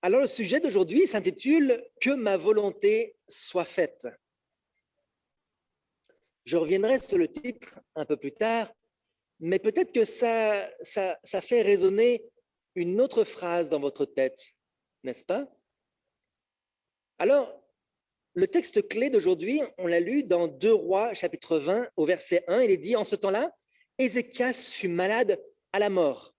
Alors, le sujet d'aujourd'hui s'intitule « Que ma volonté soit faite ». Je reviendrai sur le titre un peu plus tard, mais peut-être que ça fait résonner une autre phrase dans votre tête, n'est-ce pas? Alors, le texte clé d'aujourd'hui, on l'a lu dans 2 Rois, chapitre 20, au verset 1, il est dit « En ce temps-là, Ézéchias fut malade à la mort.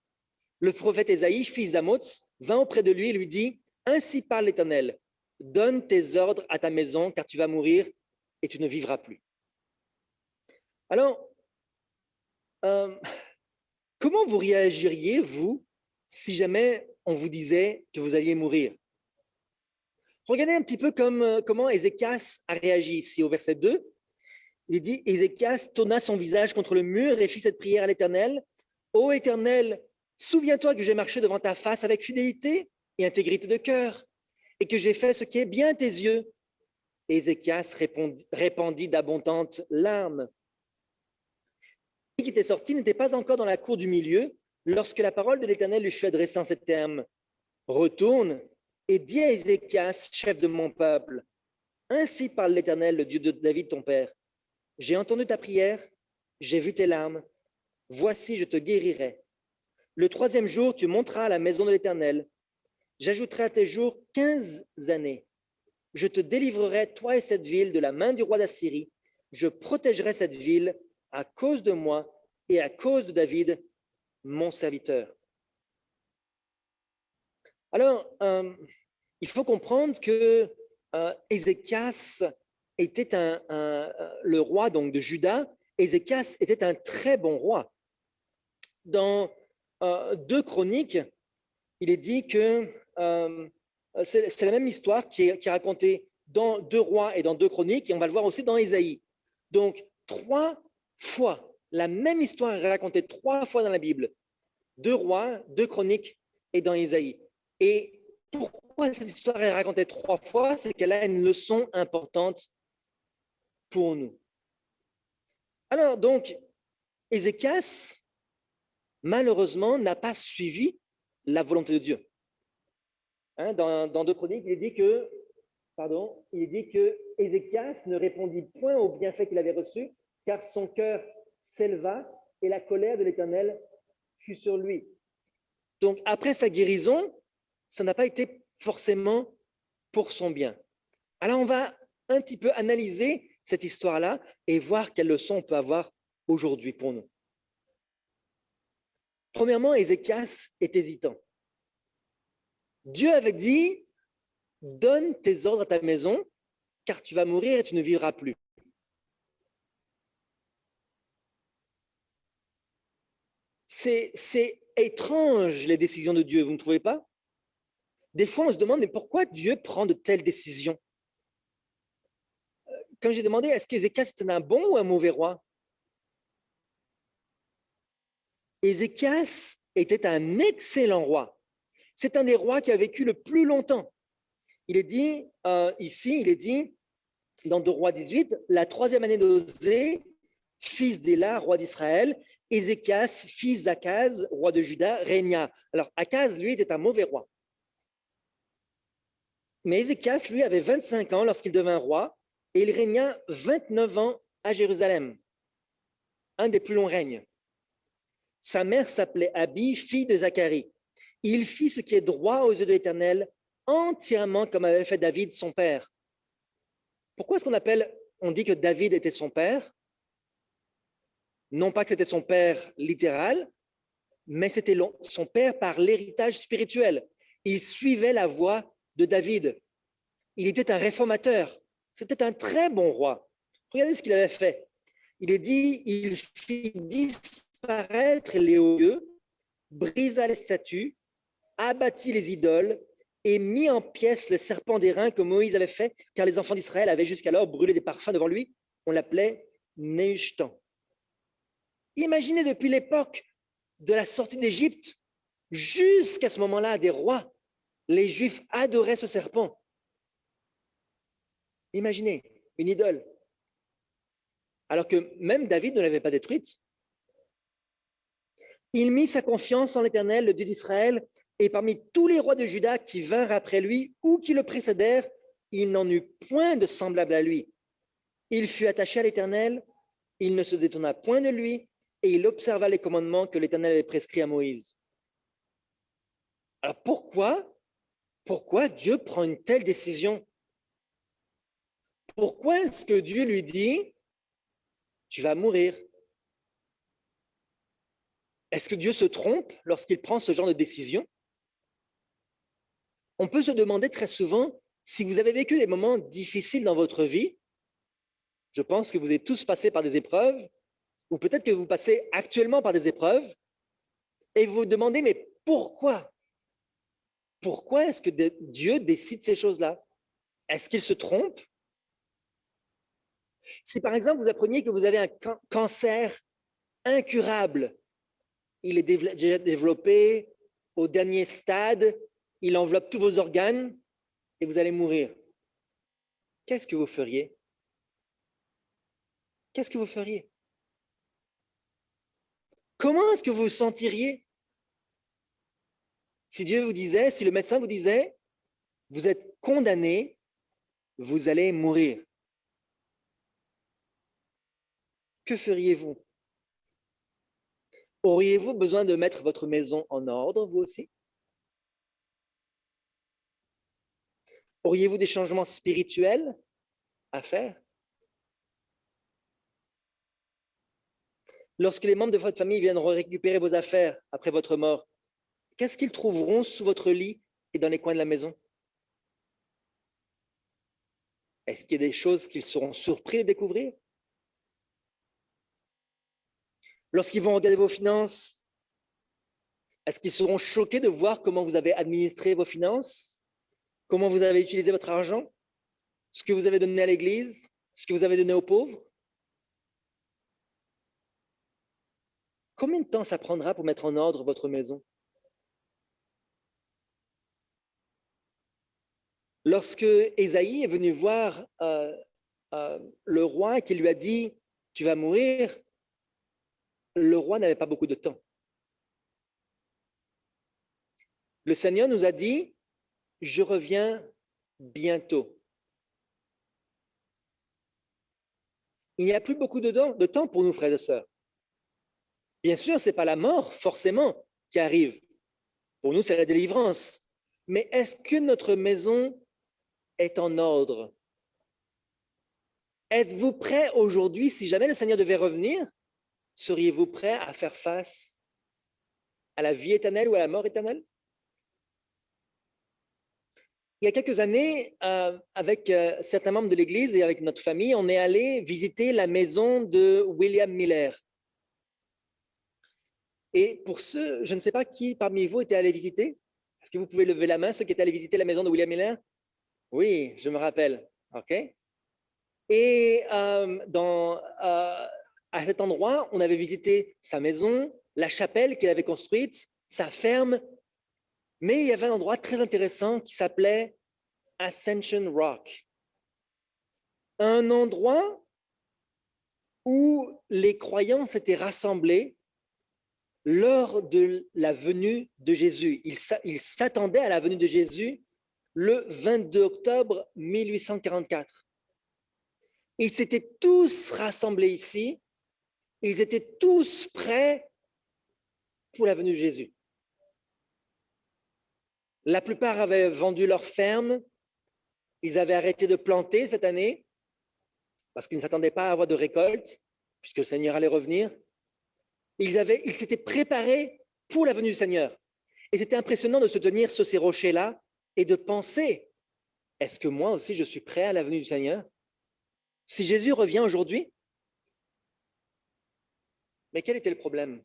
Le prophète Ésaïe, fils d'Amoz, vint auprès de lui et lui dit « Ainsi parle l'Éternel, donne tes ordres à ta maison, car tu vas mourir et tu ne vivras plus. » Alors, comment vous réagiriez, vous, si jamais on vous disait que vous alliez mourir? Regardez un petit peu comment Ézéchias a réagi ici au verset 2. Il dit « Ézéchias tourna son visage contre le mur et fit cette prière à l'Éternel. Ô Éternel, souviens-toi que j'ai marché devant ta face avec fidélité et intégrité de cœur, et que j'ai fait ce qui est bien à tes yeux. » Ézéchias répandit d'abondantes larmes. Qui était sorti n'était pas encore dans la cour du milieu lorsque la parole de l'Éternel lui fut adressée en ces termes. « Retourne et dis à Ézéchias, chef de mon peuple, ainsi parle l'Éternel, le Dieu de David ton père. J'ai entendu ta prière, j'ai vu tes larmes. Voici, je te guérirai. Le 3e jour, tu monteras à la maison de l'Éternel. J'ajouterai à tes jours 15 années. Je te délivrerai, toi et cette ville, de la main du roi d'Assyrie. Je protégerai cette ville à cause de moi et à cause de David, mon serviteur. » Alors, il faut comprendre que Ézéchias était le roi donc, de Juda. Ézéchias était un très bon roi. Dans 2 Chroniques, il est dit que c'est la même histoire qui est racontée dans 2 Rois et dans 2 Chroniques, et on va le voir aussi dans Ésaïe. Donc, 3 fois, la même histoire est racontée 3 fois dans la Bible. 2 Rois, 2 Chroniques et dans Ésaïe. Et pourquoi cette histoire est racontée 3 fois? C'est qu'elle a une leçon importante pour nous. Alors, donc, Ézéchias, malheureusement, n'a pas suivi la volonté de Dieu. Dans 2 Chroniques, il est dit que Ézéchias ne répondit point aux bienfaits qu'il avait reçus, car son cœur s'éleva et la colère de l'Éternel fut sur lui. Donc, après sa guérison, ça n'a pas été forcément pour son bien. Alors, on va un petit peu analyser cette histoire-là et voir quelle leçon on peut avoir aujourd'hui pour nous. Premièrement, Ézéchias est hésitant. Dieu avait dit « Donne tes ordres à ta maison, car tu vas mourir et tu ne vivras plus. » C'est étrange, les décisions de Dieu, vous ne trouvez pas? Des fois, on se demande, mais pourquoi Dieu prend de telles décisions? Quand j'ai demandé, est-ce qu'Ézéchias était un bon ou un mauvais roi? Ézéchias était un excellent roi. C'est un des rois qui a vécu le plus longtemps. Il est dit, ici, il est dit, dans 2 Rois 18, la 3e année d'Osée, fils d'Éla, roi d'Israël, Ézéchias, fils d'Akaz, roi de Juda, régna. Alors, Akaz, lui, était un mauvais roi. Mais Ézéchias, lui, avait 25 ans lorsqu'il devint roi, et il régna 29 ans à Jérusalem, un des plus longs règnes. Sa mère s'appelait Abi, fille de Zacharie. Il fit ce qui est droit aux yeux de l'Éternel, entièrement comme avait fait David, son père. Pourquoi est-ce on dit que David était son père? Non pas que c'était son père littéral, mais c'était son père par l'héritage spirituel. Il suivait la voie de David. Il était un réformateur. C'était un très bon roi. Regardez ce qu'il avait fait. Il est dit, il fit disparaître les hauts lieux, brisa les statues, abattit les idoles et mit en pièces le serpent d'airain que Moïse avait fait, car les enfants d'Israël avaient jusqu'alors brûlé des parfums devant lui. On l'appelait Nehushtan. Imaginez depuis l'époque de la sortie d'Égypte jusqu'à ce moment-là des rois, les Juifs adoraient ce serpent. Imaginez, une idole. Alors que même David ne l'avait pas détruite. Il mit sa confiance en l'Éternel, le Dieu d'Israël, Et parmi tous les rois de Juda qui vinrent après lui ou qui le précédèrent, il n'en eut point de semblable à lui. Il fut attaché à l'Éternel, il ne se détourna point de lui, et il observa les commandements que l'Éternel avait prescrits à Moïse. Alors pourquoi Dieu prend une telle décision? Pourquoi est-ce que Dieu lui dit, tu vas mourir? Est-ce que Dieu se trompe lorsqu'il prend ce genre de décision? On peut se demander très souvent, si vous avez vécu des moments difficiles dans votre vie, je pense que vous êtes tous passés par des épreuves, ou peut-être que vous passez actuellement par des épreuves, et vous vous demandez, mais pourquoi? Pourquoi est-ce que Dieu décide ces choses-là? Est-ce qu'il se trompe? Si par exemple vous appreniez que vous avez un cancer incurable, il est déjà développé au dernier stade, il enveloppe tous vos organes et vous allez mourir, qu'est-ce que vous feriez? Qu'est-ce que vous feriez? Comment est-ce que vous vous sentiriez si Dieu vous disait, si le médecin vous disait, vous êtes condamné, vous allez mourir? Que feriez-vous? Auriez-vous besoin de mettre votre maison en ordre, vous aussi? Auriez-vous des changements spirituels à faire? Lorsque les membres de votre famille viendront récupérer vos affaires après votre mort, qu'est-ce qu'ils trouveront sous votre lit et dans les coins de la maison? Est-ce qu'il y a des choses qu'ils seront surpris de découvrir? Lorsqu'ils vont regarder vos finances, est-ce qu'ils seront choqués de voir comment vous avez administré vos finances? Comment vous avez utilisé votre argent? Ce que vous avez donné à l'église? Ce que vous avez donné aux pauvres? Combien de temps ça prendra pour mettre en ordre votre maison? Lorsque Ésaïe est venu voir le roi qui lui a dit « Tu vas mourir », le roi n'avait pas beaucoup de temps. Le Seigneur nous a dit « Je reviens bientôt ». Il n'y a plus beaucoup de temps pour nous, frères et sœurs. Bien sûr, ce n'est pas la mort, forcément, qui arrive. Pour nous, c'est la délivrance. Mais est-ce que notre maison est en ordre? Êtes-vous prêt aujourd'hui, si jamais le Seigneur devait revenir, seriez-vous prêt à faire face à la vie éternelle ou à la mort éternelle? Il y a quelques années, avec certains membres de l'Église et avec notre famille, on est allé visiter la maison de William Miller. Et pour ceux, je ne sais pas qui parmi vous était allé visiter. Est-ce que vous pouvez lever la main, ceux qui étaient allés visiter la maison de William Miller? Oui, je me rappelle. OK. Et à cet endroit, on avait visité sa maison, la chapelle qu'il avait construite, sa ferme. Mais il y avait un endroit très intéressant qui s'appelait Ascension Rock. Un endroit où les croyants s'étaient rassemblés lors de la venue de Jésus. Ils s'attendaient à la venue de Jésus le 22 octobre 1844. Ils s'étaient tous rassemblés ici. Ils étaient tous prêts pour la venue de Jésus. La plupart avaient vendu leurs fermes. Ils avaient arrêté de planter cette année parce qu'ils ne s'attendaient pas à avoir de récolte puisque le Seigneur allait revenir. Ils s'étaient préparés pour la venue du Seigneur. Et c'était impressionnant de se tenir sur ces rochers-là et de penser, est-ce que moi aussi je suis prêt à la venue du Seigneur? Si Jésus revient aujourd'hui, mais quel était le problème?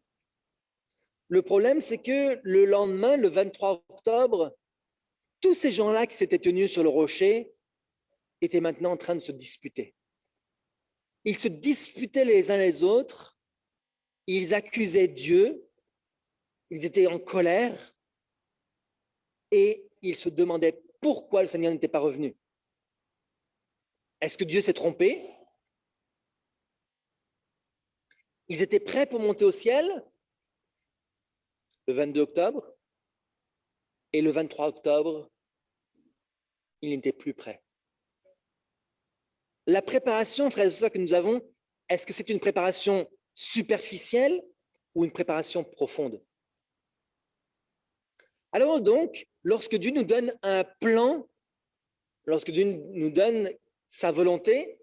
Le problème, c'est que le lendemain, le 23 octobre, tous ces gens-là qui s'étaient tenus sur le rocher étaient maintenant en train de se disputer. Ils se disputaient les uns les autres, ils accusaient Dieu, ils étaient en colère et ils se demandaient pourquoi le Seigneur n'était pas revenu. Est-ce que Dieu s'est trompé? Ils étaient prêts pour monter au ciel le 22 octobre. Et le 23 octobre, il n'était plus prêt. La préparation, frères et sœurs, que nous avons, est-ce que c'est une préparation superficielle ou une préparation profonde? Alors donc, lorsque Dieu nous donne un plan, lorsque Dieu nous donne sa volonté,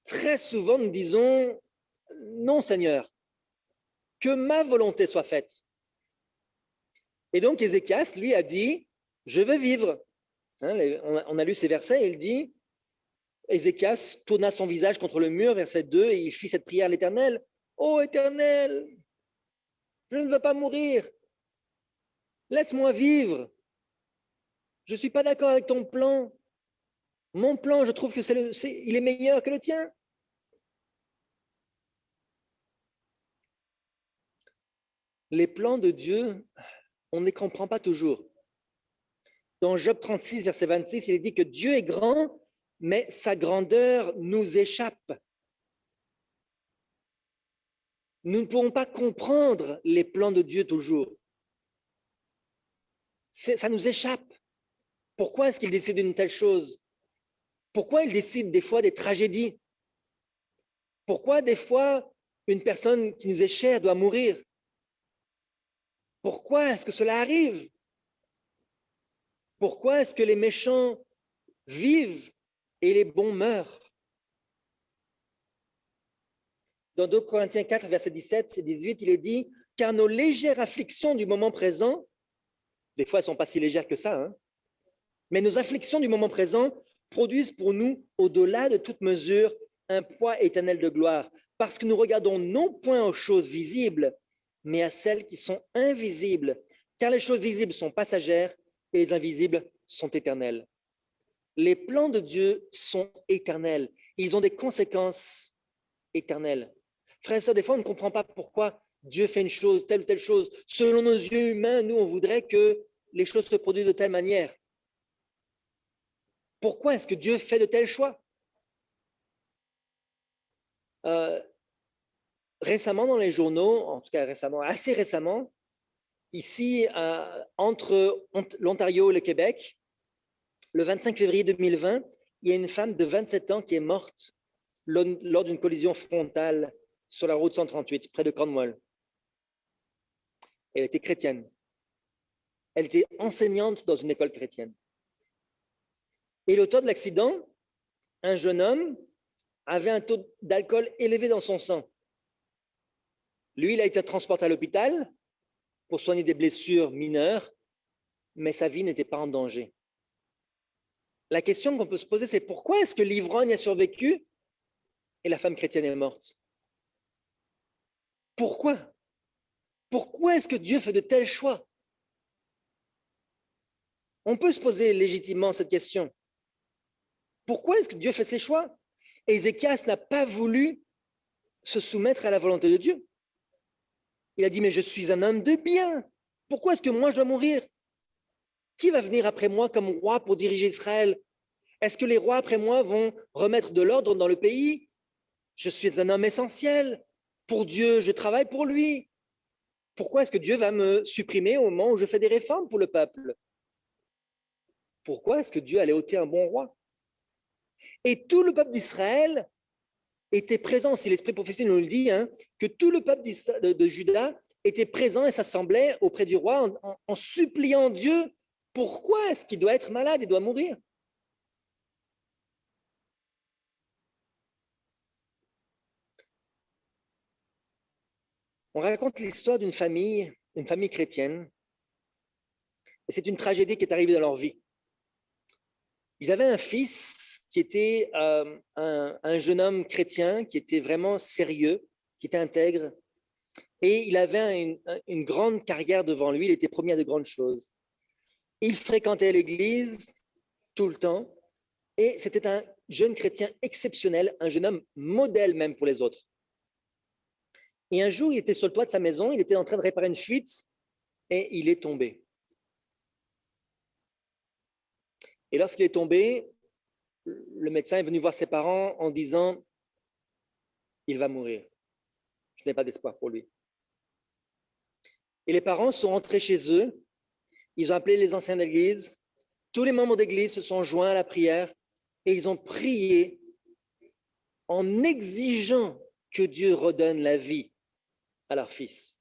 très souvent nous disons, non Seigneur, que ma volonté soit faite. Et donc Ézéchias, lui, a dit, je veux vivre. On a lu ces versets, et il dit, Ézéchias tourna son visage contre le mur, verset 2, et il fit cette prière à l'Éternel. Ô Éternel, je ne veux pas mourir. Laisse-moi vivre. Je ne suis pas d'accord avec ton plan. Mon plan, je trouve que il est meilleur que le tien. Les plans de Dieu, on ne les comprend pas toujours. Dans Job 36, verset 26, il est dit que Dieu est grand, mais sa grandeur nous échappe. Nous ne pourrons pas comprendre les plans de Dieu toujours. Ça nous échappe. Pourquoi est-ce qu'il décide d'une telle chose? Pourquoi il décide des fois des tragédies? Pourquoi des fois une personne qui nous est chère doit mourir? Pourquoi est-ce que cela arrive? Pourquoi est-ce que les méchants vivent et les bons meurent? Dans 2 Corinthiens 4, versets 17 et 18, il est dit, car nos légères afflictions du moment présent, des fois elles ne sont pas si légères que ça, mais nos afflictions du moment présent produisent pour nous, au-delà de toute mesure, un poids éternel de gloire, parce que nous regardons non point aux choses visibles, mais à celles qui sont invisibles, car les choses visibles sont passagères et les invisibles sont éternelles. Les plans de Dieu sont éternels. Ils ont des conséquences éternelles. Frères et sœurs, des fois, on ne comprend pas pourquoi Dieu fait une chose, telle ou telle chose. Selon nos yeux humains, nous, on voudrait que les choses se produisent de telle manière. Pourquoi est-ce que Dieu fait de tels choix? Récemment, dans les journaux, en tout cas récemment, assez récemment, ici, entre l'Ontario et le Québec, le 25 février 2020, il y a une femme de 27 ans qui est morte lors d'une collision frontale sur la route 138, près de Cornwall. Elle était chrétienne. Elle était enseignante dans une école chrétienne. Et l'auteur de l'accident, un jeune homme, avait un taux d'alcool élevé dans son sang. Lui, il a été transporté à l'hôpital pour soigner des blessures mineures, mais sa vie n'était pas en danger. La question qu'on peut se poser, c'est pourquoi est-ce que l'ivrogne a survécu et la femme chrétienne est morte? Pourquoi? Pourquoi est-ce que Dieu fait de tels choix? On peut se poser légitimement cette question. Pourquoi est-ce que Dieu fait ces choix? Ézéchias n'a pas voulu se soumettre à la volonté de Dieu. Il a dit, mais je suis un homme de bien. Pourquoi est-ce que moi je dois mourir? Qui va venir après moi comme roi pour diriger Israël? Est-ce que les rois après moi vont remettre de l'ordre dans le pays? Je suis un homme essentiel. Pour Dieu, je travaille pour lui. Pourquoi est-ce que Dieu va me supprimer au moment où je fais des réformes pour le peuple? Pourquoi est-ce que Dieu allait ôter un bon roi? Et tout le peuple d'Israël était présent, si l'esprit prophétique nous le dit, que tout le peuple de Juda était présent et s'assemblait auprès du roi en suppliant Dieu. Pourquoi est-ce qu'il doit être malade et doit mourir? On raconte l'histoire d'une famille chrétienne, et c'est une tragédie qui est arrivée dans leur vie. Ils avaient un fils qui était un jeune homme chrétien, qui était vraiment sérieux, qui était intègre, et il avait une grande carrière devant lui, il était promis à de grandes choses. Il fréquentait l'église tout le temps, et c'était un jeune chrétien exceptionnel, un jeune homme modèle même pour les autres. Et un jour, il était sur le toit de sa maison, il était en train de réparer une fuite, et il est tombé. Et lorsqu'il est tombé, le médecin est venu voir ses parents en disant, il va mourir. Je n'ai pas d'espoir pour lui. Et les parents sont rentrés chez eux Ils ont appelé les anciens d'église. Tous les membres d'église se sont joints à la prière et ils ont prié en exigeant que Dieu redonne la vie à leur fils.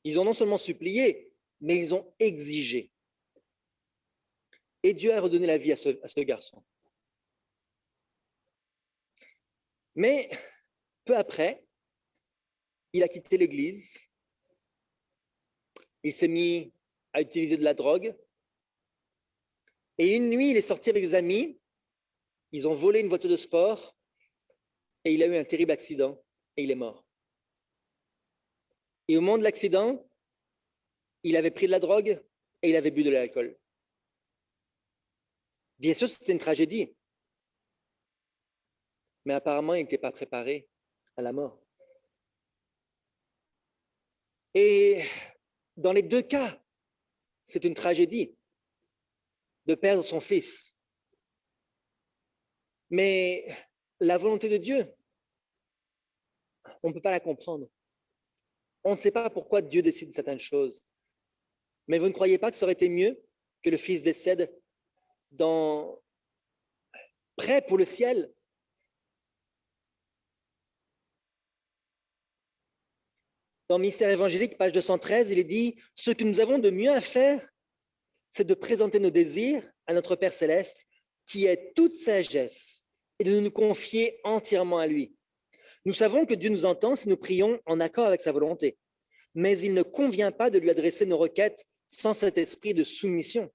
Ils ont non seulement supplié, mais ils ont exigé. Et Dieu a redonné la vie à ce garçon. Mais peu après, il a quitté l'église. Il s'est mis à utiliser de la drogue. Et une nuit, il est sorti avec des amis. Ils ont volé une voiture de sport. Et il a eu un terrible accident. Et il est mort. Et au moment de l'accident, il avait pris de la drogue et il avait bu de l'alcool. Bien sûr, c'était une tragédie. Mais apparemment, il n'était pas préparé à la mort. Et dans les deux cas, c'est une tragédie de perdre son fils. Mais la volonté de Dieu, on ne peut pas la comprendre. On ne sait pas pourquoi Dieu décide certaines choses. Mais vous ne croyez pas que ça aurait été mieux que le fils décède prêt pour le ciel? Dans Mystère évangélique, page 213, il est dit « Ce que nous avons de mieux à faire, c'est de présenter nos désirs à notre Père céleste, qui est toute sagesse, et de nous confier entièrement à lui. Nous savons que Dieu nous entend si nous prions en accord avec sa volonté, mais il ne convient pas de lui adresser nos requêtes sans cet esprit de soumission.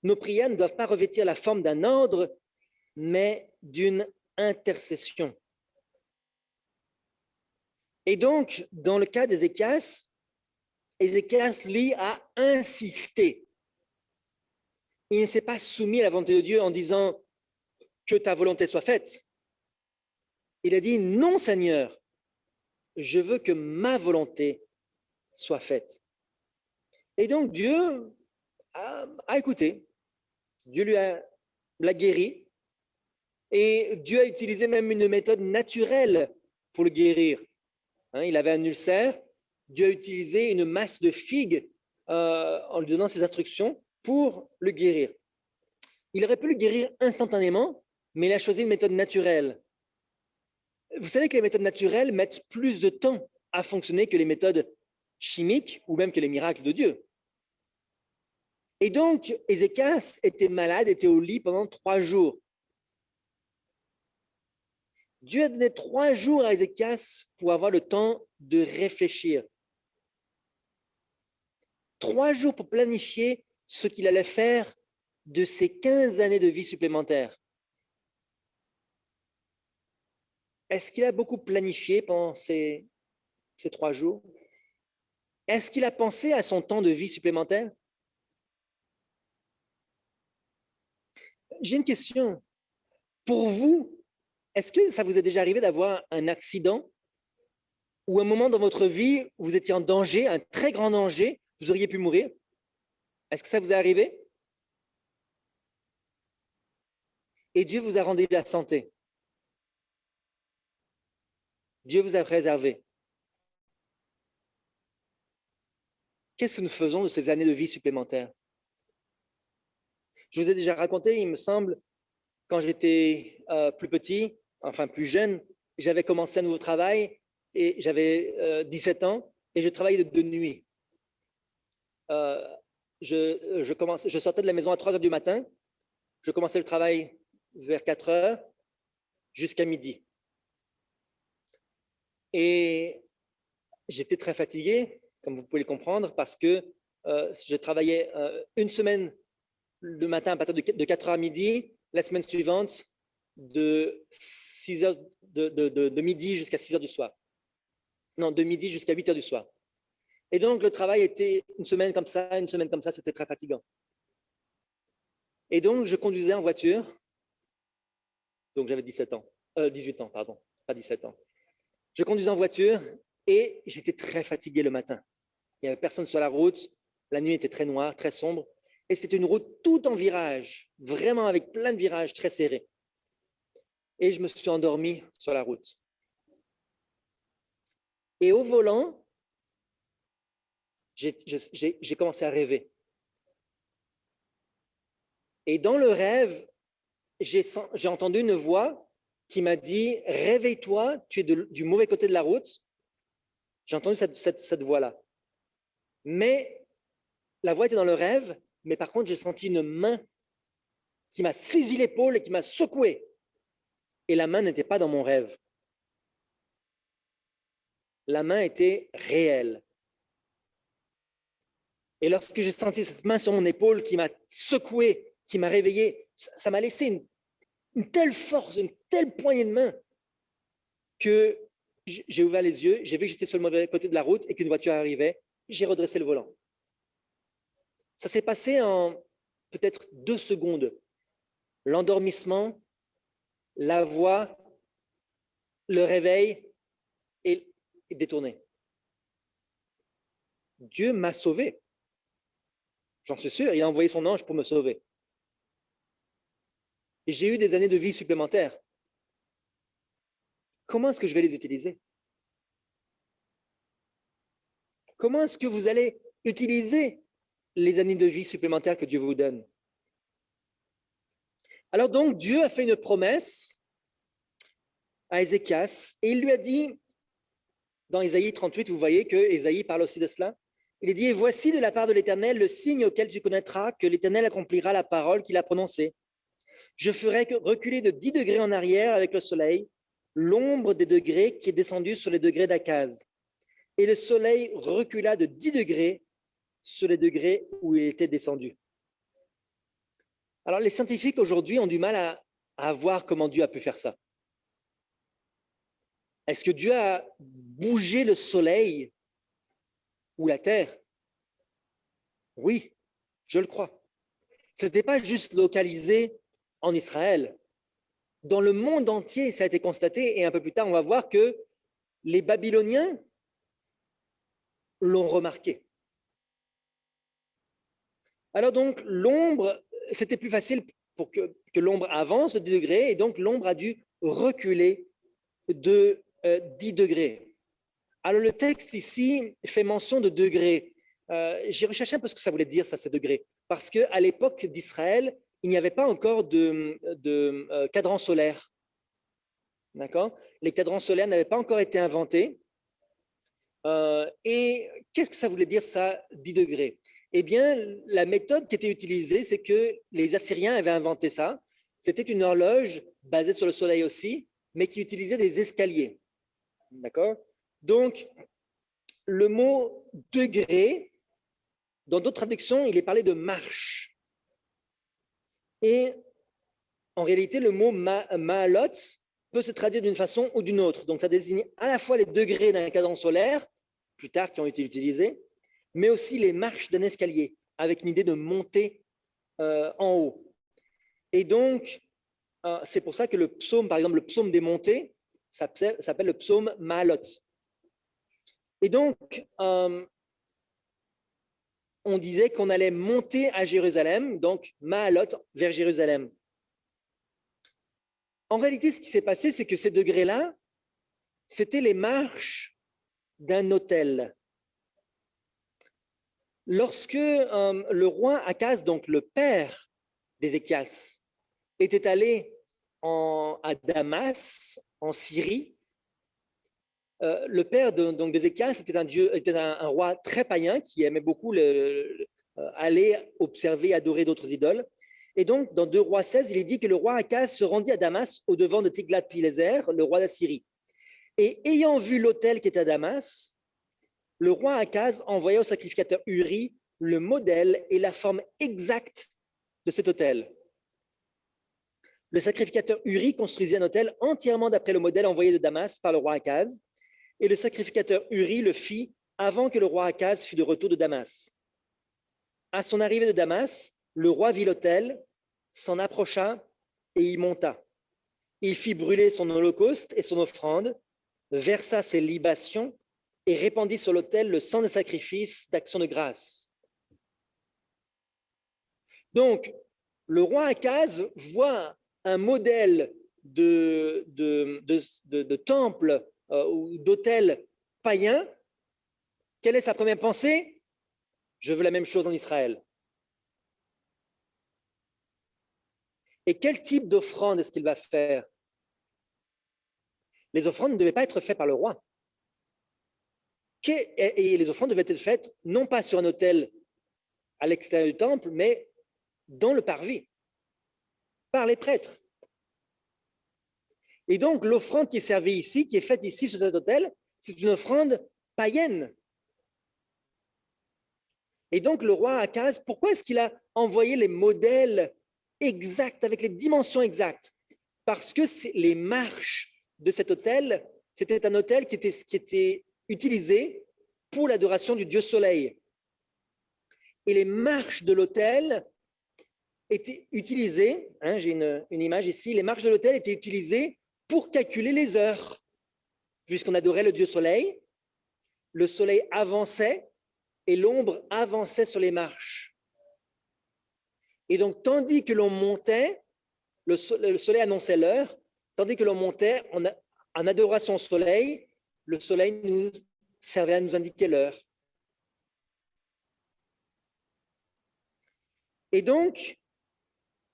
Nos prières ne doivent pas revêtir la forme d'un ordre, mais d'une intercession. » Et donc, dans le cas d'Ézéchias, Ézéchias, lui, a insisté. Il ne s'est pas soumis à la volonté de Dieu en disant que ta volonté soit faite. Il a dit non, Seigneur, je veux que ma volonté soit faite. Et donc Dieu a écouté. Dieu l'a guéri. Et Dieu a utilisé même une méthode naturelle pour le guérir. Il avait un ulcère. Dieu a utilisé une masse de figues en lui donnant ses instructions pour le guérir. Il aurait pu le guérir instantanément, mais il a choisi une méthode naturelle. Vous savez que les méthodes naturelles mettent plus de temps à fonctionner que les méthodes chimiques ou même que les miracles de Dieu. Et donc, Ézéchias était malade, était au lit pendant 3 jours. Dieu a donné 3 jours à Ézéchias pour avoir le temps de réfléchir. 3 jours pour planifier ce qu'il allait faire de ses 15 années de vie supplémentaires. Est-ce qu'il a beaucoup planifié pendant ces 3 jours? Est-ce qu'il a pensé à son temps de vie supplémentaire? J'ai une question. Pour vous, est-ce que ça vous est déjà arrivé d'avoir un accident ou un moment dans votre vie où vous étiez en danger, un très grand danger, vous auriez pu mourir? Est-ce que ça vous est arrivé? Et Dieu vous a rendu la santé. Dieu vous a préservé. Qu'est-ce que nous faisons de ces années de vie supplémentaires? Je vous ai déjà raconté, il me semble, quand j'étais plus petit, enfin plus jeune, j'avais commencé un nouveau travail et j'avais 17 ans et je travaillais de nuit. Je sortais de la maison à 3 heures du matin, je commençais le travail vers 4 heures jusqu'à midi. Et j'étais très fatigué, comme vous pouvez le comprendre, parce que je travaillais une semaine le matin à partir de 4 heures à midi, la semaine suivante de 6 heures de midi jusqu'à 6 heures du soir. Non, de midi jusqu'à 8 heures du soir. Et donc, le travail était une semaine comme ça, c'était très fatigant. Et donc, je conduisais en voiture. Donc, j'avais 18 ans, pardon, pas 17 ans. Je conduisais en voiture et j'étais très fatigué le matin. Il n'y avait personne sur la route. La nuit était très noire, très sombre. Et c'était une route tout en virage, vraiment avec plein de virages très serrés. Et je me suis endormi sur la route. Et au volant, j'ai commencé à rêver. Et dans le rêve, j'ai entendu une voix qui m'a dit, réveille-toi, tu es du mauvais côté de la route. J'ai entendu cette voix-là. Mais la voix était dans le rêve, mais par contre, j'ai senti une main qui m'a saisi l'épaule et qui m'a secoué. Et la main n'était pas dans mon rêve. La main était réelle. Et lorsque j'ai senti cette main sur mon épaule qui m'a secoué, qui m'a réveillé, ça m'a laissé une telle force, une telle poignée de main que j'ai ouvert les yeux, j'ai vu que j'étais sur le mauvais côté de la route et qu'une voiture arrivait, j'ai redressé le volant. Ça s'est passé en peut-être 2 secondes. L'endormissement, la voix, le réveil et détourné. Dieu m'a sauvé. J'en suis sûr, il a envoyé son ange pour me sauver. Et j'ai eu des années de vie supplémentaires. Comment est-ce que je vais les utiliser? Comment est-ce que vous allez utiliser les années de vie supplémentaires que Dieu vous donne? Alors donc, Dieu a fait une promesse à Ézéchias et il lui a dit, dans Ésaïe 38, vous voyez que Ésaïe parle aussi de cela, il est dit, « Voici de la part de l'Éternel le signe auquel tu connaîtras que l'Éternel accomplira la parole qu'il a prononcée. Je ferai reculer de 10 degrés en arrière avec le soleil, l'ombre des degrés qui est descendue sur les degrés d'Akaz. Et le soleil recula de 10 degrés sur les degrés où il était descendu. » Alors, les scientifiques aujourd'hui ont du mal à voir comment Dieu a pu faire ça. Est-ce que Dieu a bougé le soleil ou la terre? Oui, je le crois. Ce n'était pas juste localisé en Israël. Dans le monde entier, ça a été constaté, et un peu plus tard, on va voir que les Babyloniens l'ont remarqué. Alors donc, l'ombre, c'était plus facile pour que l'ombre avance de 10 degrés, et donc l'ombre a dû reculer de 10 degrés. Alors le texte ici fait mention de degrés. J'ai recherché un peu ce que ça voulait dire, ça, ces degrés. Parce qu'à l'époque d'Israël, il n'y avait pas encore de cadran solaire. D'accord? Les cadrans solaires n'avaient pas encore été inventés. Et qu'est-ce que ça voulait dire, ça, 10 degrés? Eh bien, la méthode qui était utilisée, c'est que les Assyriens avaient inventé ça. C'était une horloge basée sur le soleil aussi, mais qui utilisait des escaliers. D'accord? Donc, le mot degré, dans d'autres traductions, il est parlé de marche. Et en réalité, le mot ma'alot peut se traduire d'une façon ou d'une autre. Donc, ça désigne à la fois les degrés d'un cadran solaire, plus tard qui ont été utilisés, mais aussi les marches d'un escalier, avec une idée de monter en haut. Et donc, c'est pour ça que le psaume, par exemple, le psaume des montées, s'appelle le psaume Ma'alot. Et donc, on disait qu'on allait monter à Jérusalem, donc Ma'alot vers Jérusalem. En réalité, ce qui s'est passé, c'est que ces degrés-là, c'était les marches d'un autel. Lorsque le roi Akaz, donc le père d'Ézéchias, était allé à Damas, en Syrie, le père d'Ézéchias était un roi très païen qui aimait beaucoup aller observer et adorer d'autres idoles. Et donc, dans 2 Rois 16, il est dit que le roi Akaz se rendit à Damas au-devant de Tiglath-Pileser, le roi d'Assyrie. Et ayant vu l'autel qui était à Damas, le roi Akaz envoya au sacrificateur Uri le modèle et la forme exacte de cet autel. Le sacrificateur Uri construisit un autel entièrement d'après le modèle envoyé de Damas par le roi Akaz, et le sacrificateur Uri le fit avant que le roi Akaz fût de retour de Damas. À son arrivée de Damas, le roi vit l'autel, s'en approcha et y monta. Il fit brûler son holocauste et son offrande, versa ses libations et répandit sur l'autel le sang des sacrifices d'action de grâce. Donc, le roi Akaz voit un modèle de temple ou d'autel païen. Quelle est sa première pensée? Je veux la même chose en Israël. Et quel type d'offrande est-ce qu'il va faire? Les offrandes ne devaient pas être faites par le roi. Et les offrandes devaient être faites non pas sur un autel à l'extérieur du temple, mais dans le parvis, par les prêtres. Et donc, l'offrande qui est servie ici, qui est faite ici sur cet autel, c'est une offrande païenne. Et donc, le roi Akaz, pourquoi est-ce qu'il a envoyé les modèles exacts, avec les dimensions exactes? Parce que les marches de cet autel, c'était un autel qui était utilisé pour l'adoration du dieu soleil. Et les marches de l'autel étaient utilisées, j'ai une image ici, les marches de l'autel étaient utilisées pour calculer les heures. Puisqu'on adorait le dieu soleil, le soleil avançait et l'ombre avançait sur les marches. Et donc, tandis que l'on montait, le soleil annonçait l'heure, tandis que l'on montait en adoration au soleil, le soleil nous servait à nous indiquer l'heure. Et donc,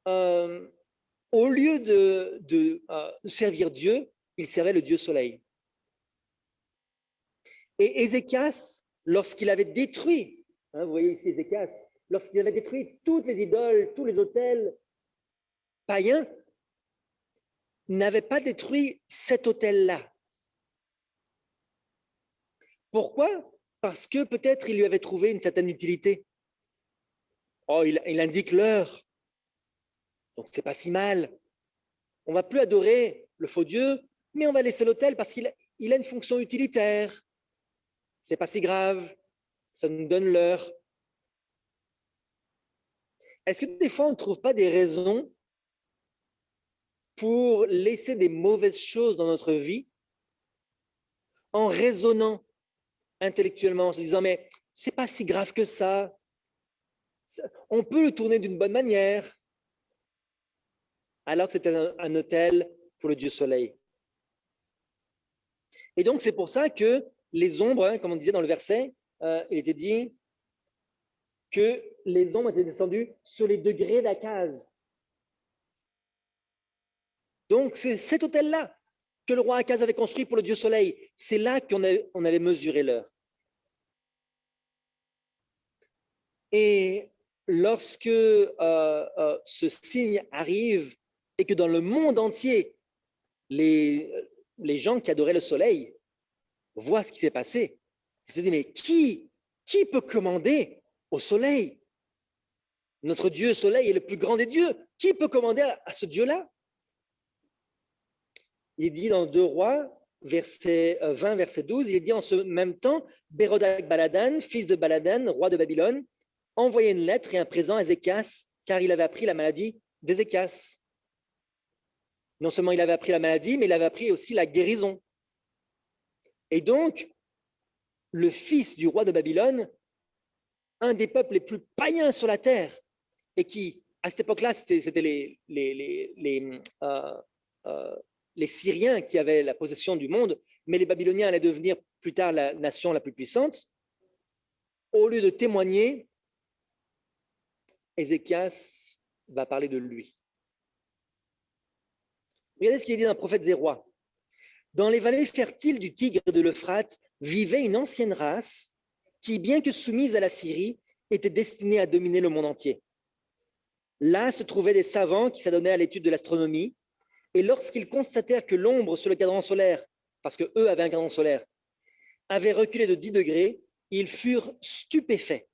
au lieu de servir Dieu, il servait le Dieu soleil. Et Ézéchias, lorsqu'il avait détruit, vous voyez ici Ézéchias, lorsqu'il avait détruit toutes les idoles, tous les autels païens, n'avait pas détruit cet autel-là. Pourquoi? Parce que peut-être il lui avait trouvé une certaine utilité. Oh, il indique l'heure. Donc, c'est pas si mal. On va plus adorer le faux Dieu, mais on va laisser l'autel parce qu'il a une fonction utilitaire. C'est pas si grave. Ça nous donne l'heure. Est-ce que des fois, on ne trouve pas des raisons pour laisser des mauvaises choses dans notre vie en raisonnant intellectuellement, en se disant, mais c'est pas si grave que ça. On peut le tourner d'une bonne manière. Alors que c'était un autel pour le dieu soleil. Et donc, c'est pour ça que les ombres, comme on disait dans le verset, il était dit que les ombres étaient descendues sur les degrés d'Akaz. Donc, c'est cet autel-là que le roi Akaz avait construit pour le dieu soleil. C'est là qu'on avait mesuré l'heure. Et lorsque ce signe arrive et que dans le monde entier, les gens qui adoraient le soleil voient ce qui s'est passé, ils se disent, mais qui peut commander au soleil? Notre Dieu soleil est le plus grand des dieux. Qui peut commander à ce Dieu-là? Il dit dans 2 Rois, verset 20, verset 12, il dit en ce même temps, Bérodak Baladan, fils de Baladan, roi de Babylone, envoyait une lettre et un présent à Ézéchias, car il avait appris la maladie d'Ézéchias. Non seulement il avait appris la maladie, mais il avait appris aussi la guérison. Et donc, le fils du roi de Babylone, un des peuples les plus païens sur la terre, et qui, à cette époque-là, c'était les Syriens qui avaient la possession du monde, mais les Babyloniens allaient devenir plus tard la nation la plus puissante. Au lieu de témoigner, Ézéchias va parler de lui. Regardez ce qu'il est dit dans le prophète Zérois. Dans les vallées fertiles du Tigre et de l'Euphrate vivait une ancienne race qui, bien que soumise à la Syrie, était destinée à dominer le monde entier. Là se trouvaient des savants qui s'adonnaient à l'étude de l'astronomie, et lorsqu'ils constatèrent que l'ombre sur le cadran solaire, parce qu'eux avaient un cadran solaire, avait reculé de 10 degrés, ils furent stupéfaits.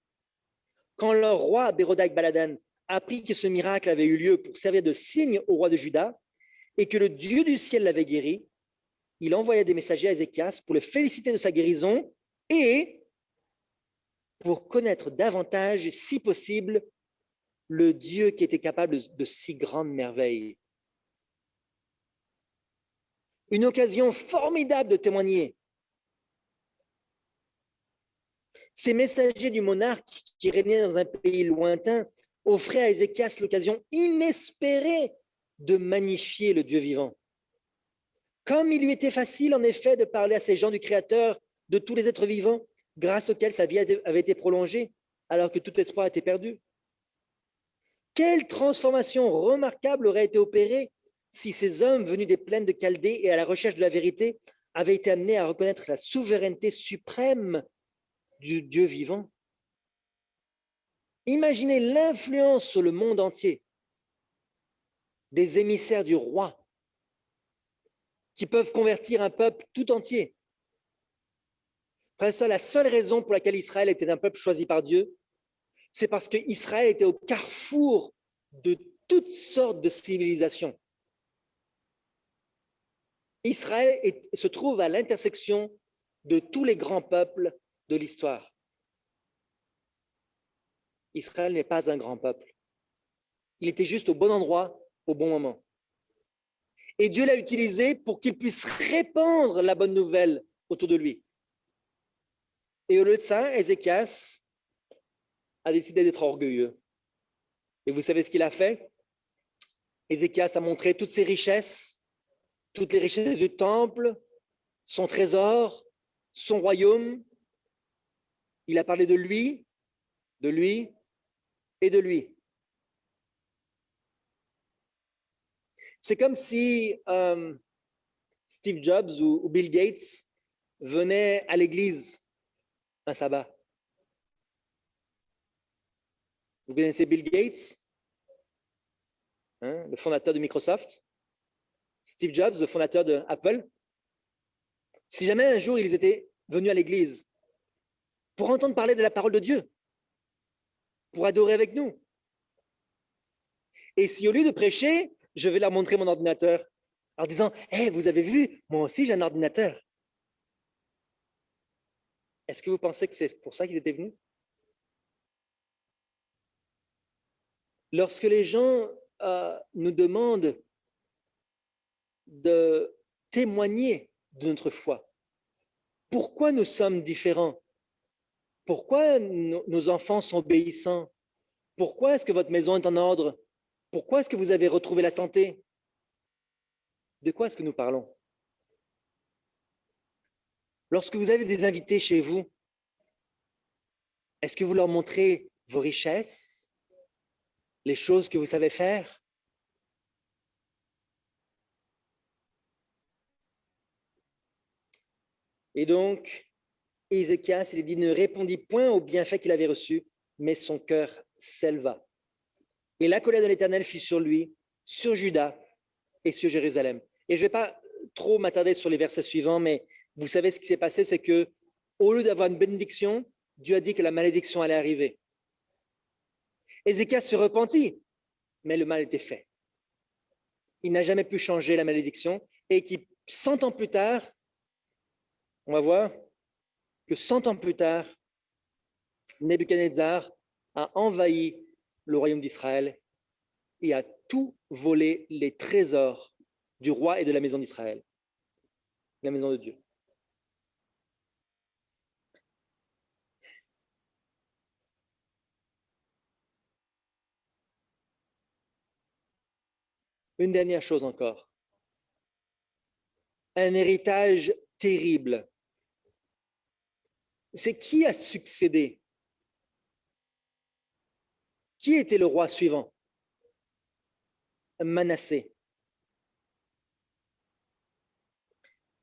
Quand leur roi, Bérodak Baladan, apprit que ce miracle avait eu lieu pour servir de signe au roi de Juda et que le Dieu du ciel l'avait guéri, il envoya des messagers à Ézéchias pour le féliciter de sa guérison et pour connaître davantage, si possible, le Dieu qui était capable de si grandes merveilles. Une occasion formidable de témoigner. Ces messagers du monarque qui régnait dans un pays lointain offraient à Ézéchias l'occasion inespérée de magnifier le Dieu vivant. Comme il lui était facile, en effet, de parler à ces gens du Créateur de tous les êtres vivants, grâce auxquels sa vie avait été prolongée, alors que tout espoir était perdu? Quelle transformation remarquable aurait été opérée si ces hommes venus des plaines de Chaldée et à la recherche de la vérité avaient été amenés à reconnaître la souveraineté suprême du Dieu vivant? Imaginez l'influence sur le monde entier des émissaires du roi qui peuvent convertir un peuple tout entier. La seule raison pour laquelle Israël était un peuple choisi par Dieu, c'est parce qu'Israël était au carrefour de toutes sortes de civilisations. Israël se trouve à l'intersection de tous les grands peuples de l'histoire. Israël n'est pas un grand peuple. Il était juste au bon endroit, au bon moment. Et Dieu l'a utilisé pour qu'il puisse répandre la bonne nouvelle autour de lui. Et au lieu de ça, Ézéchias a décidé d'être orgueilleux. Et vous savez ce qu'il a fait? Ézéchias a montré toutes ses richesses, toutes les richesses du temple, son trésor, son royaume. Il a parlé de lui et de lui. C'est comme si Steve Jobs ou Bill Gates venaient à l'église un sabbat. Vous connaissez Bill Gates, le fondateur de Microsoft, Steve Jobs, le fondateur de Apple. Si jamais un jour ils étaient venus à l'église pour entendre parler de la parole de Dieu, pour adorer avec nous, et si au lieu de prêcher, je vais leur montrer mon ordinateur en disant « Hey, vous avez vu, moi aussi j'ai un ordinateur ». Est-ce que vous pensez que c'est pour ça qu'ils étaient venus? Lorsque les gens nous demandent de témoigner de notre foi, pourquoi nous sommes différents? Pourquoi nos enfants sont obéissants? Pourquoi est-ce que votre maison est en ordre? Pourquoi est-ce que vous avez retrouvé la santé? De quoi est-ce que nous parlons? Lorsque vous avez des invités chez vous, est-ce que vous leur montrez vos richesses, les choses que vous savez faire? Et donc, Ézéchias, il dit, ne répondit point au bienfait qu'il avait reçu, mais son cœur s'éleva. Et la colère de l'Éternel fut sur lui, sur Juda et sur Jérusalem. Et je ne vais pas trop m'attarder sur les versets suivants, mais vous savez ce qui s'est passé, c'est que au lieu d'avoir une bénédiction, Dieu a dit que la malédiction allait arriver. Ézéchias se repentit, mais le mal était fait. Il n'a jamais pu changer la malédiction et qui, 100 ans plus tard, on va voir que 100 ans plus tard, Nebuchadnezzar a envahi le royaume d'Israël et a tout volé les trésors du roi et de la maison d'Israël, la maison de Dieu. Une dernière chose encore. Un héritage terrible. C'est qui a succédé? Qui était le roi suivant? Manassé.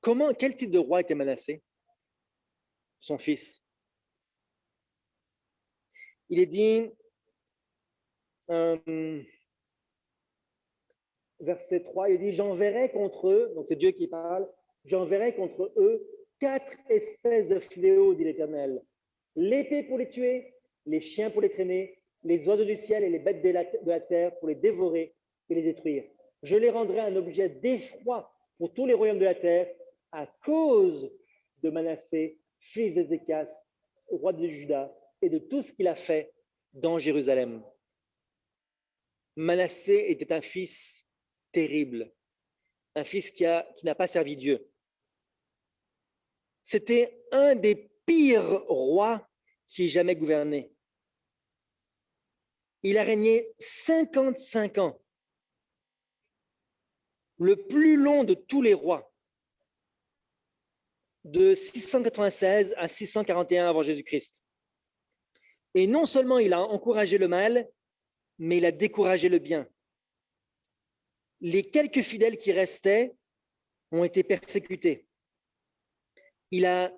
Quel type de roi était Manassé? Son fils. Il est dit, verset 3, il dit, j'enverrai contre eux, donc c'est Dieu qui parle, j'enverrai contre eux 4 espèces de fléaux, dit l'Éternel. L'épée pour les tuer, les chiens pour les traîner, les oiseaux du ciel et les bêtes de la terre pour les dévorer et les détruire. Je les rendrai un objet d'effroi pour tous les royaumes de la terre à cause de Manassé, fils d'Ézéchias, roi de Juda, et de tout ce qu'il a fait dans Jérusalem. Manassé était un fils terrible, un fils qui n'a pas servi Dieu. C'était un des pires rois qui ait jamais gouverné. Il a régné 55 ans, le plus long de tous les rois, de 696 à 641 avant Jésus-Christ. Et non seulement il a encouragé le mal, mais il a découragé le bien. Les quelques fidèles qui restaient ont été persécutés. Il a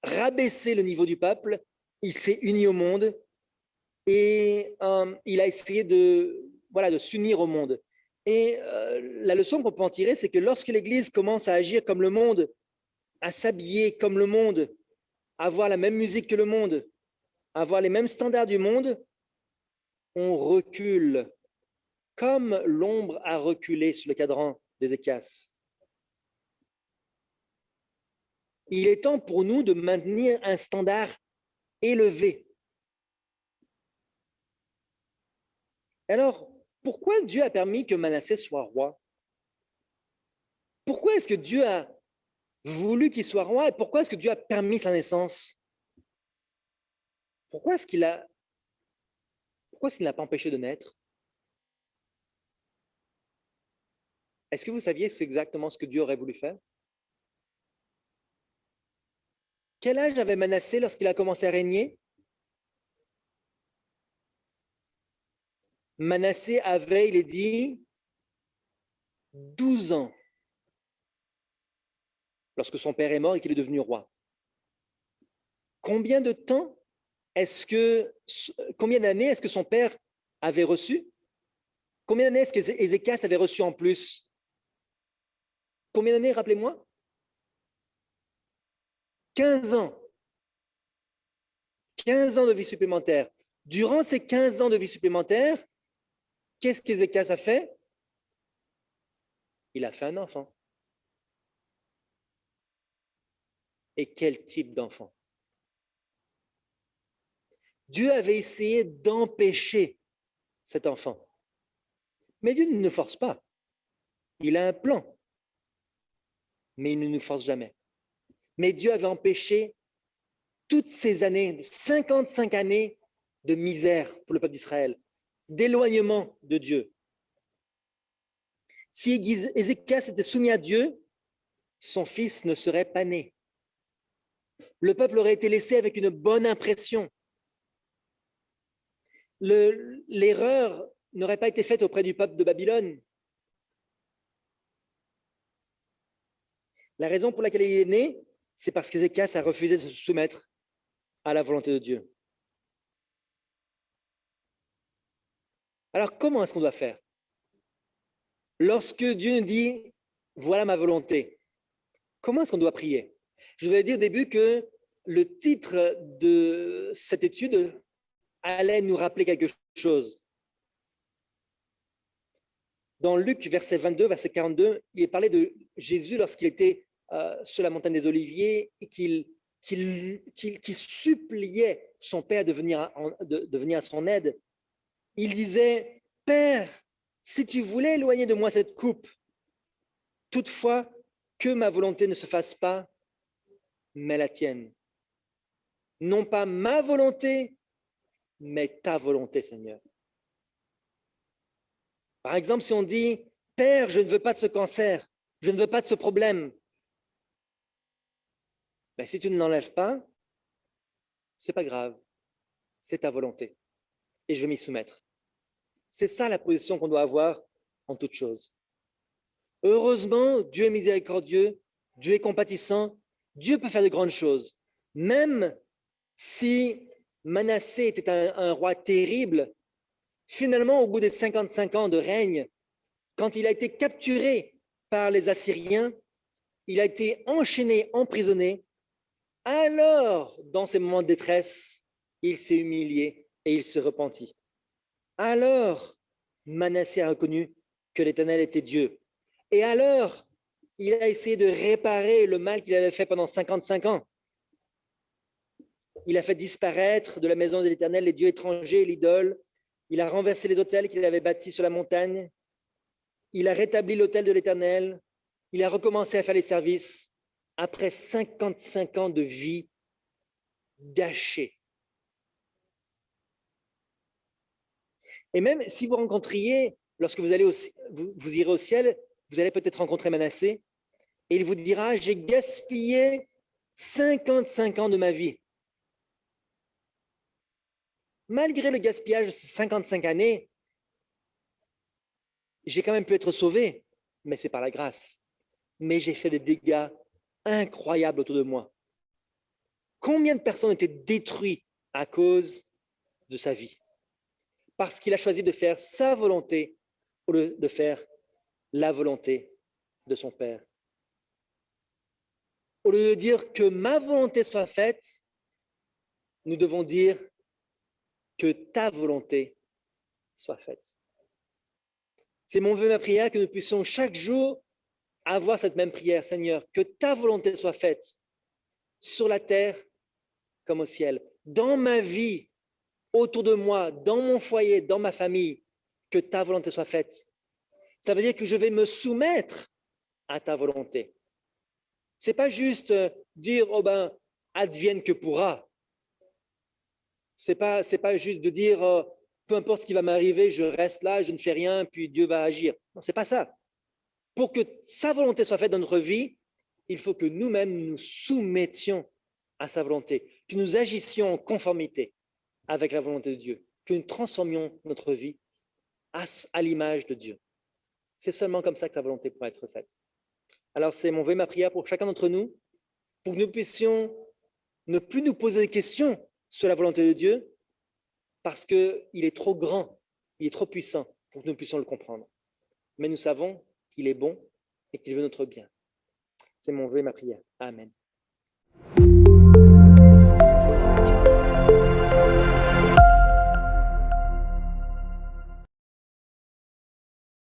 rabaissé le niveau du peuple, il s'est uni au monde et il a essayé de s'unir au monde. Et la leçon qu'on peut en tirer, c'est que lorsque l'Église commence à agir comme le monde, à s'habiller comme le monde, à avoir la même musique que le monde, à avoir les mêmes standards du monde, on recule, comme l'ombre a reculé sur le cadran d'Ézéchias. Il est temps pour nous de maintenir un standard élevé. Alors, pourquoi Dieu a permis que Manassé soit roi? Pourquoi est-ce que Dieu a voulu qu'il soit roi et pourquoi est-ce que Dieu a permis sa naissance? Pourquoi est-ce qu'il n'a pas empêché de naître? Est-ce que vous saviez c'est exactement ce que Dieu aurait voulu faire? Quel âge avait Manassé lorsqu'il a commencé à régner? Manassé avait, il est dit, 12 ans lorsque son père est mort et qu'il est devenu roi. Combien d'années est-ce que son père avait reçu? Combien d'années est-ce qu'Ézéchias avait reçu en plus? Combien d'années, rappelez-moi? 15 ans. 15 ans de vie supplémentaire. Durant ces 15 ans de vie supplémentaire, qu'est-ce qu'Ézéchias a fait? Il a fait un enfant. Et quel type d'enfant? Dieu avait essayé d'empêcher cet enfant. Mais Dieu ne nous force pas. Il a un plan. Mais il ne nous force jamais. Mais Dieu avait empêché toutes ces années, 55 années de misère pour le peuple d'Israël, d'éloignement de Dieu. Si Ézéchias était soumis à Dieu, son fils ne serait pas né. Le peuple aurait été laissé avec une bonne impression. L'erreur n'aurait pas été faite auprès du peuple de Babylone. La raison pour laquelle il est né, c'est parce qu'Ézéchias a refusé de se soumettre à la volonté de Dieu. Alors, comment est-ce qu'on doit faire? Lorsque Dieu nous dit, voilà ma volonté, comment est-ce qu'on doit prier? Je vous avais dit au début que le titre de cette étude allait nous rappeler quelque chose. Dans Luc, verset 22, verset 42, il est parlé de Jésus lorsqu'il était sur la montagne des Oliviers et qu'il suppliait son Père de venir à son aide. Il disait, Père, si tu voulais éloigner de moi cette coupe, toutefois que ma volonté ne se fasse pas, mais la tienne. Non pas ma volonté, mais ta volonté, Seigneur. Par exemple, si on dit, Père, je ne veux pas de ce cancer, je ne veux pas de ce problème, ben, si tu ne l'enlèves pas, c'est pas grave, c'est ta volonté. Et je vais m'y soumettre. C'est ça la position qu'on doit avoir en toute chose. Heureusement, Dieu est miséricordieux, Dieu est compatissant, Dieu peut faire de grandes choses. Même si Manassé était un roi terrible, finalement, au bout des 55 ans de règne, quand il a été capturé par les Assyriens, il a été enchaîné, emprisonné. Alors, dans ces moments de détresse, il s'est humilié et il se repentit. Alors, Manassé a reconnu que l'Éternel était Dieu. Et alors, il a essayé de réparer le mal qu'il avait fait pendant 55 ans. Il a fait disparaître de la maison de l'Éternel les dieux étrangers et l'idole. Il a renversé les autels qu'il avait bâtis sur la montagne. Il a rétabli l'autel de l'Éternel. Il a recommencé à faire les services après 55 ans de vie gâchée. Et même si vous rencontriez, lorsque vous irez au ciel, vous allez peut-être rencontrer Manassé, et il vous dira, j'ai gaspillé 55 ans de ma vie. malgré le gaspillage de ces 55 années, j'ai quand même pu être sauvé, mais c'est par la grâce. Mais j'ai fait des dégâts incroyables autour de moi. Combien de personnes ont été détruites à cause de sa vie? Parce qu'il a choisi de faire sa volonté au lieu de faire la volonté de son Père. Au lieu de dire que ma volonté soit faite, nous devons dire que ta volonté soit faite. C'est mon vœu, ma prière, que nous puissions chaque jour avoir cette même prière. Seigneur, que ta volonté soit faite sur la terre comme au ciel. Dans ma vie, autour de moi, dans mon foyer, dans ma famille, que ta volonté soit faite. Ça veut dire que je vais me soumettre à ta volonté. C'est pas juste dire, oh ben, advienne que pourra. C'est pas juste de dire, peu importe ce qui va m'arriver, je reste là, je ne fais rien, puis Dieu va agir. Non, c'est pas ça. Pour que sa volonté soit faite dans notre vie, il faut que nous-mêmes nous soumettions à sa volonté, que nous agissions en conformité avec la volonté de Dieu, que nous transformions notre vie à l'image de Dieu. C'est seulement comme ça que sa volonté pourra être faite. Alors c'est mon vœu, ma prière pour chacun d'entre nous, pour que nous puissions ne plus nous poser des questions sur la volonté de Dieu, parce qu'il est trop grand, il est trop puissant pour que nous puissions le comprendre. Mais nous savons qu'il est bon et qu'il veut notre bien. C'est mon vœu et ma prière. Amen.